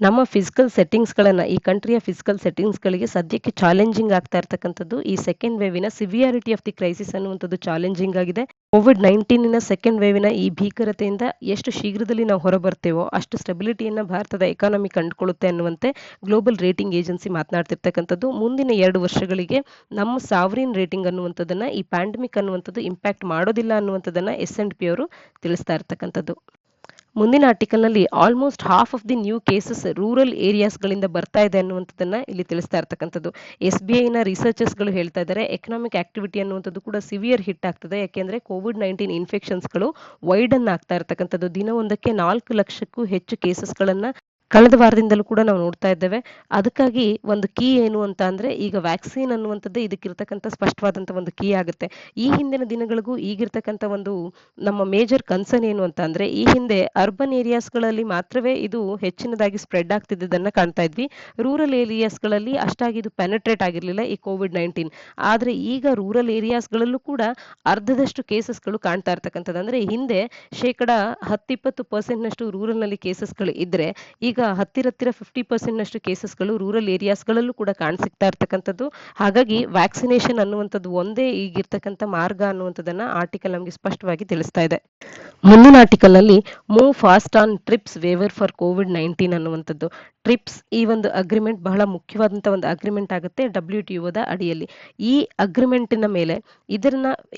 ನಮ್ಮ ಫಿಸಿಕಲ್ ಸೆಟ್ಟಿಂಗ್ಸ್ ಗಳನ್ನ ಈ ಕಂಟ್ರಿಯ ಫಿಸಿಕಲ್ ಸೆಟ್ಟಿಂಗ್ಸ್ ಗಳಿಗೆ ಸದ್ಯಕ್ಕೆ ಚಾಲೆಂಜಿಂಗ್ ಆಗ್ತಾ ಇರ್ತಕ್ಕಂಥದ್ದು ಈ ಸೆಕೆಂಡ್ ವೇವಿನ ಸಿವಿಯಾರಿಟಿ ಆಫ್ ದಿ ಕ್ರೈಸಿಸ್ ಅನ್ನುವಂಥದ್ದು ಚಾಲೆಂಜಿಂಗ್ ಆಗಿದೆ. COVID-19 ಸೆಕೆಂಡ್ ವೇವಿನ ಈ ಭೀಕರತೆಯಿಂದ ಎಷ್ಟು ಶೀಘ್ರದಲ್ಲಿ ನಾವು ಹೊರಬರ್ತೇವೋ ಅಷ್ಟು ಸ್ಟೆಬಿಲಿಟಿಯನ್ನ ಭಾರತದ ಎಕಾನಮಿ ಕಂಡುಕೊಳ್ಳುತ್ತೆ ಅನ್ನುವಂತೆ ಗ್ಲೋಬಲ್ ರೇಟಿಂಗ್ ಏಜೆನ್ಸಿ ಮಾತನಾಡ್ತಿರ್ತಕ್ಕಂಥದ್ದು. ಮುಂದಿನ 2 ವರ್ಷಗಳಿಗೆ ನಮ್ಮ ಸಾವರಿನ್ ರೇಟಿಂಗ್ ಅನ್ನುವಂಥದ್ದನ್ನ ಈ ಪ್ಯಾಂಡಮಿಕ್ ಅನ್ನುವಂಥದ್ದು ಇಂಪ್ಯಾಕ್ಟ್ ಮಾಡೋದಿಲ್ಲ ಅನ್ನುವಂಥದ್ದನ್ನ S&P ಅವರು ತಿಳಿಸ್ತಾ ಇರ್ತಕ್ಕಂಥದ್ದು. ಮುಂದಿನ ಆರ್ಟಿಕಲ್ ನಲ್ಲಿ almost half of the new cases rural areas ಗಳಿಂದ ಬರ್ತಾ ಇದೆ ಅನ್ನುವಂಥದ್ದನ್ನ ಇಲ್ಲಿ ತಿಳಿಸ್ತಾ ಇರ್ತಕ್ಕಂಥದ್ದು. SBI ನ ರಿಸರ್ಚರ್ಸ್ ಗಳು ಹೇಳ್ತಾ ಇದ್ದಾರೆ ಎಕನಾಮಿಕ್ ಆಕ್ಟಿವಿಟಿ ಅನ್ನುವಂಥದ್ದು ಕೂಡ ಸಿವಿಯರ್ ಹಿಟ್ ಆಗ್ತದೆ. ಯಾಕೆಂದ್ರೆ COVID-19 ಇನ್ಫೆಕ್ಷನ್ಸ್ ಗಳು ವೈಡನ್ ಆಗ್ತಾ ಇರ್ತಕ್ಕಂಥದ್ದು. ದಿನವೊಂದಕ್ಕೆ 4 ಲಕ್ಷಕ್ಕೂ ಹೆಚ್ಚು ಕೇಸಸ್ ಗಳನ್ನ ಕಳೆದ ವಾರದಿಂದಲೂ ಕೂಡ ನಾವು ನೋಡ್ತಾ ಇದ್ದೇವೆ. ಅದಕ್ಕಾಗಿ ಒಂದು ಕೀ ಏನು ಅಂತ ಅಂದ್ರೆ ಈಗ ವ್ಯಾಕ್ಸಿನ್ ಅನ್ನುವಂಥದ್ದೇ ಇದಕ್ಕಿರ್ತಕ್ಕಂಥ ಸ್ಪಷ್ಟವಾದಂತ ಒಂದು ಕೀ ಆಗುತ್ತೆ. ಈ ಹಿಂದಿನ ದಿನಗಳಿಗೂ ಈಗಿರ್ತಕ್ಕಂಥ ಒಂದು ನಮ್ಮ ಮೇಜರ್ ಕನ್ಸರ್ನ್ ಏನು ಅಂತ ಅಂದ್ರೆ ಈ ಹಿಂದೆ ಅರ್ಬನ್ ಏರಿಯಾಸ್ ಗಳಲ್ಲಿ ಮಾತ್ರವೇ ಇದು ಹೆಚ್ಚಿನದಾಗಿ ಸ್ಪ್ರೆಡ್ ಆಗ್ತಿದ್ದದನ್ನ ಕಾಣ್ತಾ ಇದ್ವಿ. ರೂರಲ್ ಏರಿಯಾಸ್ ಗಳಲ್ಲಿ ಅಷ್ಟಾಗಿ ಇದು ಪೆನೆಟ್ರೇಟ್ ಆಗಿರ್ಲಿಲ್ಲ ಈ COVID-19. ಆದ್ರೆ ಈಗ ರೂರಲ್ ಏರಿಯಾಸ್ ಗಳಲ್ಲೂ ಕೂಡ ಅರ್ಧದಷ್ಟು ಕೇಸಸ್ ಗಳು ಕಾಣ್ತಾ ಇರ್ತಕ್ಕಂಥದ್ದು. ಅಂದ್ರೆ ಹಿಂದೆ 10-20% ನಷ್ಟು ರೂರಲ್ ನಲ್ಲಿ ಕೇಸಸ್ ಗಳು ಇದ್ರೆ ಈಗ ಈಗ ಹತ್ತಿರ 50% ಕೇಸಸ್ಗಳು ರೂರಲ್ ಏರಿಯಾಸ್ಗಳಲ್ಲೂ ಕೂಡ ಕಾಣಸಿಗ್ತಾ ಇರ್ತಕ್ಕಂಥದ್ದು. ಹಾಗಾಗಿ ವ್ಯಾಕ್ಸಿನೇಷನ್ ಅನ್ನುವಂಥದ್ದು ಒಂದೇ ಈಗಿರ್ತಕ್ಕಂಥ ಮಾರ್ಗ ಅನ್ನುವಂಥದ್ದನ್ನ ಆರ್ಟಿಕಲ್ ನಮಗೆ ಸ್ಪಷ್ಟವಾಗಿ ತಿಳಿಸ್ತಾ ಇದೆ. ಮುಂದಿನ ಆರ್ಟಿಕಲ್ ನಲ್ಲಿ move fast on TRIPS waiver for ಕೋವಿಡ್-19 ಅನ್ನುವಂಥದ್ದು. ಟ್ರಿಪ್ಸ್ ಈ ಒಂದು ಅಗ್ರಿಮೆಂಟ್ ಬಹಳ ಮುಖ್ಯವಾದಂತ ಒಂದು ಅಗ್ರಿಮೆಂಟ್ ಆಗುತ್ತೆ WTOದ ಅಡಿಯಲ್ಲಿ. ಈ ಅಗ್ರಿಮೆಂಟಿನ ಮೇಲೆ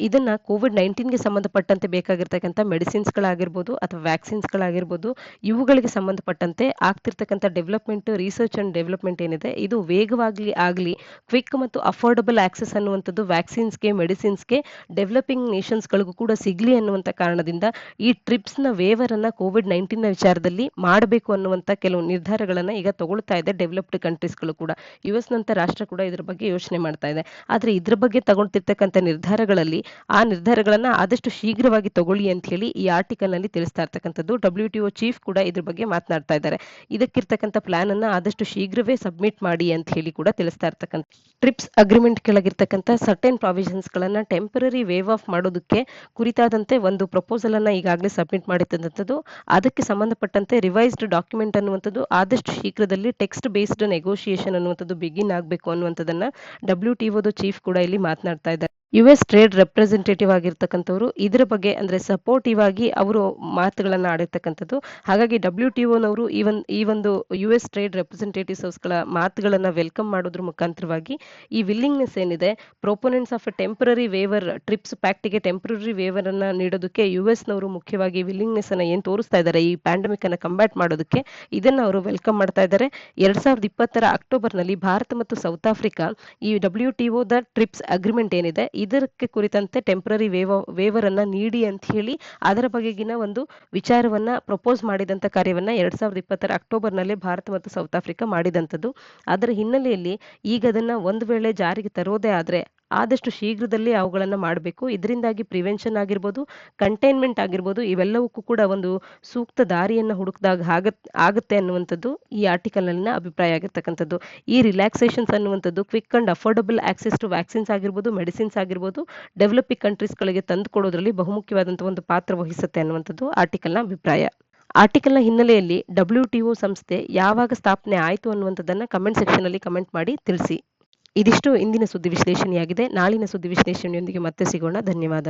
ಇದನ್ನ ಕೋವಿಡ್-19ಗೆ ಸಂಬಂಧಪಟ್ಟಂತೆ ಬೇಕಾಗಿರ್ತಕ್ಕಂಥ ಮೆಡಿಸಿನ್ಸ್ಗಳಾಗಿರ್ಬೋದು ಅಥವಾ ವ್ಯಾಕ್ಸಿನ್ಸ್ಗಳಾಗಿರ್ಬೋದು, ಇವುಗಳಿಗೆ ಸಂಬಂಧಪಟ್ಟಂತೆ ಆಗ್ತಿರ್ತಕ್ಕಂಥ ಡೆವಲಪ್ಮೆಂಟ್, ರಿಸರ್ಚ್ ಅಂಡ್ ಡೆವಲಪ್ಮೆಂಟ್ ಏನಿದೆ ಇದು ವೇಗವಾಗಿ ಆಗಲಿ, ಕ್ವಿಕ್ ಮತ್ತು ಅಫೋರ್ಡಬಲ್ ಆಕ್ಸೆಸ್ ಅನ್ನುವಂಥದ್ದು ವ್ಯಾಕ್ಸಿನ್ಸ್ಗೆ, ಮೆಡಿಸಿನ್ಸ್ಗೆ ಡೆವಲಪಿಂಗ್ ನೇಷನ್ಸ್ಗಳಿಗೂ ಕೂಡ ಸಿಗ್ಲಿ ಅನ್ನುವಂಥ ಕಾರಣದಿಂದ ಈ ಟ್ರಿಪ್ಸ್ನ ವೇವರ್ ಅನ್ನ ಕೋವಿಡ್-19ನ ವಿಚಾರದಲ್ಲಿ ಮಾಡಬೇಕು ಅನ್ನುವಂಥ ಕೆಲವು ನಿರ್ಧಾರಗಳನ್ನ ಈಗ ತಗೊಳ್ತಾ ಇದೆ ಡೆವಲಪ್ಡ್ ಕಂಟ್ರೀಸ್ಗಳು ಕೂಡ. US ನಂತ ರಾಷ್ಟ್ರ ಕೂಡ ಇದ್ರ ಬಗ್ಗೆ ಯೋಚನೆ ಮಾಡ್ತಾ ಇದೆ. ಆದ್ರೆ ಇದ್ರ ಬಗ್ಗೆ ತಗೊಳ್ತಿರ್ತಕ್ಕಂಥ ನಿರ್ಧಾರಗಳಲ್ಲಿ ಆ ನಿರ್ಧಾರಗಳನ್ನ ಆದಷ್ಟು ಶೀಘ್ರವಾಗಿ ತಗೊಳ್ಳಿ ಅಂತ ಹೇಳಿ ಈ ಆರ್ಟಿಕಲ್ ನಲ್ಲಿ ತಿಳಿಸ್ತಾ ಇರ್ತಕ್ಕಂಥದ್ದು. WTO ಚೀಫ್ ಕೂಡ ಇದ್ರ ಬಗ್ಗೆ ಮಾತನಾಡ್ತಾ ಇದ್ದಾರೆ. ಇದಕ್ಕಿರ್ತಕ್ಕಂಥ ಪ್ಲಾನ್ ಅನ್ನ ಆದಷ್ಟು ಶೀಘ್ರವೇ ಸಬ್ಮಿಟ್ ಮಾಡಿ ಅಂತ ಹೇಳಿ ಕೂಡ ತಿಳಿಸ್ತಾ ಇರ್ತಕ್ಕಂಥ. ಟ್ರಿಪ್ಸ್ ಅಗ್ರಿಮೆಂಟ್ ಕೆಳಗಿರ್ತಕ್ಕಂಥ ಸರ್ಟೆನ್ ಪ್ರಾವಿಷನ್ಸ್ ಗಳನ್ನ ಟೆಂಪರರಿ ವೇವ್ ಆಫ್ ಮಾಡೋದಕ್ಕೆ ಕುರಿತಾದಂತೆ ಒಂದು ಪ್ರಪೋಸಲ್ ಅನ್ನ ಈಗಾಗಲೇ ಸಬ್ಮಿಟ್ ಮಾಡಿರ್ತಕ್ಕಂಥದ್ದು. ಅದಕ್ಕೆ ಸಂಬಂಧಪಟ್ಟಂತೆ ರಿವೈಸ್ಡ್ ಡಾಕ್ಯುಮೆಂಟ್ ಅನ್ನುವಂಥದ್ದು ಆದಷ್ಟು ಶೀಘ್ರದಲ್ಲಿ ಟೆಕ್ಸ್ಟ್ ಬೇಸ್ಡ್ ನೆಗೋಷಿಯೇಷನ್ ಅನ್ನುವಂಥದ್ದು ಬಿಗಿನ್ ಆಗಬೇಕು ಅನ್ನುವಂಥದ್ದನ್ನ WTOದ ಚೀಫ್ ಕೂಡ ಇಲ್ಲಿ ಮಾತನಾಡ್ತಾ ಇದ್ದಾರೆ. US ಟ್ರೇಡ್ ರೆಪ್ರೆಸೆಂಟೇಟಿವ್ ಆಗಿರ್ತಕ್ಕಂಥವ್ರು ಇದರ ಬಗ್ಗೆ ಅಂದ್ರೆ ಸಪೋರ್ಟಿವ್ ಆಗಿ ಅವರು ಮಾತುಗಳನ್ನ ಆಡಿರ್ತಕ್ಕಂಥದ್ದು. ಹಾಗಾಗಿ WTOನವರು ಈ ಒಂದು US ಟ್ರೇಡ್ ರೆಪ್ರೆಸೆಂಟೇಟಿವ್ಸ್ಗಳ ಮಾತುಗಳನ್ನ ವೆಲ್ಕಮ್ ಮಾಡೋದ್ರ ಮುಖಾಂತರವಾಗಿ ಈ ವಿಲ್ಲಿಂಗ್ನೆಸ್ ಏನಿದೆ, proponents of a temporary waiver, TRIPS ಪ್ಯಾಕ್ಟ್ಗೆ ಟೆಂಪರರಿ ವೇವರ್ ಅನ್ನ ನೀಡೋದಕ್ಕೆ US ನವರು ಮುಖ್ಯವಾಗಿ ವಿಲ್ಲಿಂಗ್ನೆಸ್ ಅನ್ನ ಏನ್ ತೋರಿಸ್ತಾ ಇದ್ದಾರೆ ಈ ಪ್ಯಾಂಡಮಿಕ್ ಅನ್ನ ಕಂಬ್ಯಾಟ್ ಮಾಡೋದಕ್ಕೆ, ಇದನ್ನ ಅವರು ವೆಲ್ಕಮ್ ಮಾಡ್ತಾ ಇದ್ದಾರೆ. 2020ರ ಅಕ್ಟೋಬರ್ನಲ್ಲಿ ಭಾರತ ಮತ್ತು ಸೌತ್ ಆಫ್ರಿಕಾ ಈ WTOದ ಟ್ರಿಪ್ಸ್ ಅಗ್ರಿಮೆಂಟ್ ಏನಿದೆ ಇದಕ್ಕೆ ಕುರಿತಂತೆ ಟೆಂಪರರಿ ವೇವರ್ ಅನ್ನ ನೀಡಿ ಅಂತ ಹೇಳಿ ಅದರ ಬಗೆಗಿನ ಒಂದು ವಿಚಾರವನ್ನ ಪ್ರಪೋಸ್ ಮಾಡಿದಂತ ಕಾರ್ಯವನ್ನ 2020ರ ಅಕ್ಟೋಬರ್ನಲ್ಲಿ ಭಾರತ ಮತ್ತು ಸೌತ್ ಆಫ್ರಿಕಾ ಮಾಡಿದಂಥದ್ದು. ಅದರ ಹಿನ್ನೆಲೆಯಲ್ಲಿ ಈಗ ಅದನ್ನ ಒಂದು ವೇಳೆ ಜಾರಿಗೆ ತರೋದೇ ಆದ್ರೆ ಆದಷ್ಟು ಶೀಘ್ರದಲ್ಲಿ ಅವುಗಳನ್ನ ಮಾಡಬೇಕು. ಇದರಿಂದಾಗಿ ಪ್ರಿವೆನ್ಷನ್ ಆಗಿರ್ಬೋದು, ಕಂಟೈನ್ಮೆಂಟ್ ಆಗಿರ್ಬೋದು, ಇವೆಲ್ಲವಕ್ಕೂ ಕೂಡ ಒಂದು ಸೂಕ್ತ ದಾರಿಯನ್ನ ಹುಡುಕಿದಾಗ ಆಗುತ್ತೆ ಅನ್ನುವಂಥದ್ದು ಈ ಆರ್ಟಿಕಲ್ ನಲ್ಲಿನ ಅಭಿಪ್ರಾಯ ಆಗಿರ್ತಕ್ಕಂಥದ್ದು. ಈ ರಿಲ್ಯಾಕ್ಸೇಷನ್ಸ್ ಅನ್ನುವಂಥದ್ದು quick and affordable access to vaccines ಆಗಿರ್ಬೋದು, ಮೆಡಿಸಿನ್ಸ್ ಆಗಿರ್ಬೋದು, ಡೆವಲಪಿಂಗ್ ಕಂಟ್ರೀಸ್ಗಳಿಗೆ ತಂದು ಕೊಡೋದ್ರಲ್ಲಿ ಬಹುಮುಖ್ಯವಾದಂತಹ ಒಂದು ಪಾತ್ರ ವಹಿಸುತ್ತೆ ಅನ್ನುವಂಥದ್ದು ಆರ್ಟಿಕಲ್ನ ಅಭಿಪ್ರಾಯ. ಆರ್ಟಿಕಲ್ನ ಹಿನ್ನೆಲೆಯಲ್ಲಿ WTO ಸಂಸ್ಥೆ ಯಾವಾಗ ಸ್ಥಾಪನೆ ಆಯಿತು ಅನ್ನುವಂಥದ್ದನ್ನ ಕಮೆಂಟ್ ಸೆಕ್ಷನ್ ಅಲ್ಲಿ ಕಮೆಂಟ್ ಮಾಡಿ ತಿಳಿಸಿ. ಇದಿಷ್ಟು ಇಂದಿನ ಸುದ್ದಿ ವಿಶ್ಲೇಷಣೆಯಾಗಿದೆ. ನಾಳಿನ ಸುದ್ದಿ ವಿಶ್ಲೇಷಣೆಯೊಂದಿಗೆ ಮತ್ತೆ ಸಿಗೋಣ. ಧನ್ಯವಾದ.